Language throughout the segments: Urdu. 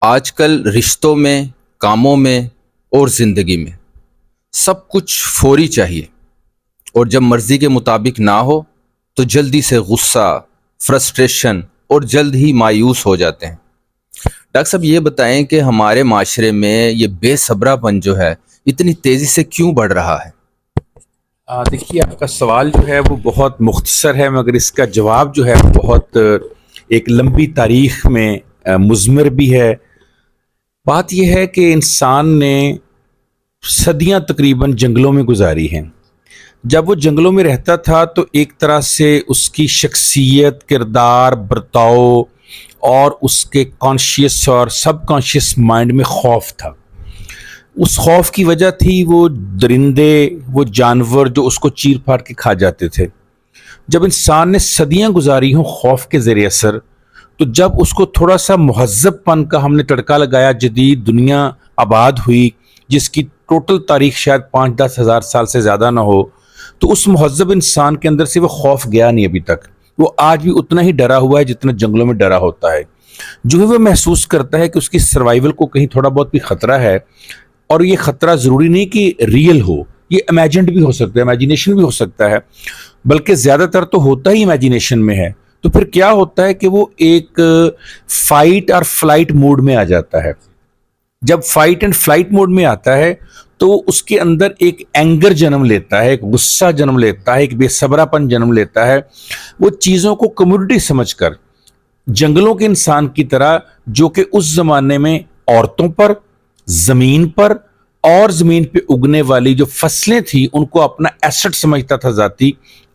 آج کل رشتوں میں، کاموں میں اور زندگی میں سب کچھ فوری چاہیے، اور جب مرضی کے مطابق نہ ہو تو جلدی سے غصہ، فرسٹریشن اور جلد ہی مایوس ہو جاتے ہیں۔ ڈاکٹر صاحب، یہ بتائیں کہ ہمارے معاشرے میں یہ بے صبرا پن جو ہے اتنی تیزی سے کیوں بڑھ رہا ہے؟ دیکھیے، آپ کا سوال جو ہے وہ بہت مختصر ہے، مگر اس کا جواب جو ہے بہت ایک لمبی تاریخ میں مضمر بھی ہے۔ بات یہ ہے کہ انسان نے صدیاں تقریباً جنگلوں میں گزاری ہیں۔ جب وہ جنگلوں میں رہتا تھا تو ایک طرح سے اس کی شخصیت، کردار، برتاؤ اور اس کے کانشیس اور سب کانشیس مائنڈ میں خوف تھا۔ اس خوف کی وجہ تھی وہ درندے، وہ جانور جو اس کو چیر پھاڑ کے کھا جاتے تھے۔ جب انسان نے صدیاں گزاری ہوں خوف کے ذریعے اثر، تو جب اس کو تھوڑا سا مہذب پن کا ہم نے تڑکا لگایا، جدید دنیا آباد ہوئی جس کی ٹوٹل تاریخ شاید 5-10 ہزار سال سے زیادہ نہ ہو، تو اس مہذب انسان کے اندر سے وہ خوف گیا نہیں ابھی تک۔ وہ آج بھی اتنا ہی ڈرا ہوا ہے جتنا جنگلوں میں ڈرا ہوتا ہے۔ جو ہی وہ محسوس کرتا ہے کہ اس کی سروائیول کو کہیں تھوڑا بہت بھی خطرہ ہے، اور یہ خطرہ ضروری نہیں کہ ریئل ہو، یہ امیجنڈ بھی ہو سکتا ہے، امیجینیشن بھی ہو سکتا ہے، بلکہ زیادہ تر تو ہوتا ہی امیجینیشن میں ہے، تو پھر کیا ہوتا ہے کہ وہ ایک فائٹ اور فلائٹ موڈ میں آ جاتا ہے۔ جب فائٹ اینڈ فلائٹ موڈ میں آتا ہے تو اس کے اندر ایک اینگر جنم لیتا ہے، ایک غصہ جنم لیتا ہے، ایک بے صبرا پن جنم لیتا ہے۔ وہ چیزوں کو کموڈٹی سمجھ کر جنگلوں کے انسان کی طرح، جو کہ اس زمانے میں عورتوں پر، زمین پر اور زمین پہ اگنے والی جو فصلیں تھیں ان کو اپنا ایسٹ سمجھتا تھا ذاتی،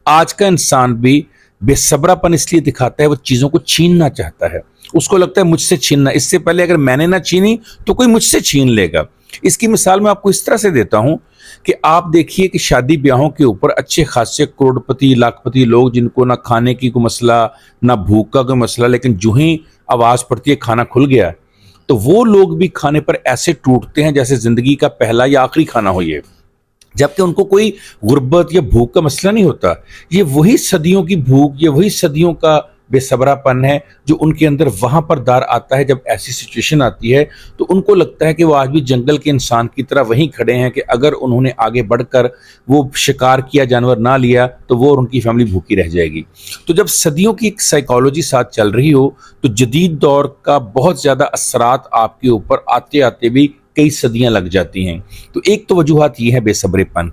آج کا انسان بھی بے صبرا پن اس لیے دکھاتا ہے، وہ چیزوں کو چھیننا چاہتا ہے۔ اس کو لگتا ہے مجھ سے چھیننا، اس سے پہلے اگر میں نے نہ چھینی تو کوئی مجھ سے چھین لے گا۔ اس کی مثال میں آپ کو اس طرح سے دیتا ہوں کہ آپ دیکھیے کہ شادی بیاہوں کے اوپر اچھے خاصے کروڑ پتی، لاکھ پتی لوگ، جن کو نہ کھانے کی کوئی مسئلہ، نہ بھوک کا کوئی مسئلہ، لیکن جو ہی آواز پڑتی ہے کھانا کھل گیا، تو وہ لوگ بھی کھانے پر ایسے ٹوٹتے ہیں جیسے زندگی کا پہلا یا آخری کھانا ہو یہ، جبکہ ان کو کوئی غربت یا بھوک کا مسئلہ نہیں ہوتا۔ یہ وہی صدیوں کی بھوک، یہ وہی صدیوں کا بے صبرا پن ہے جو ان کے اندر وہاں پر دار آتا ہے۔ جب ایسی سچویشن آتی ہے تو ان کو لگتا ہے کہ وہ آج بھی جنگل کے انسان کی طرح وہیں کھڑے ہیں، کہ اگر انہوں نے آگے بڑھ کر وہ شکار کیا، جانور نہ لیا، تو وہ اور ان کی فیملی بھوکی رہ جائے گی۔ تو جب صدیوں کی ایک سائیکالوجی ساتھ چل رہی ہو تو جدید دور کا بہت زیادہ اثرات آپ کے اوپر آتے آتے بھی کئی صدیاں لگ جاتی ہیں۔ تو ایک تو وجوہات یہ ہے بے صبرے پن۔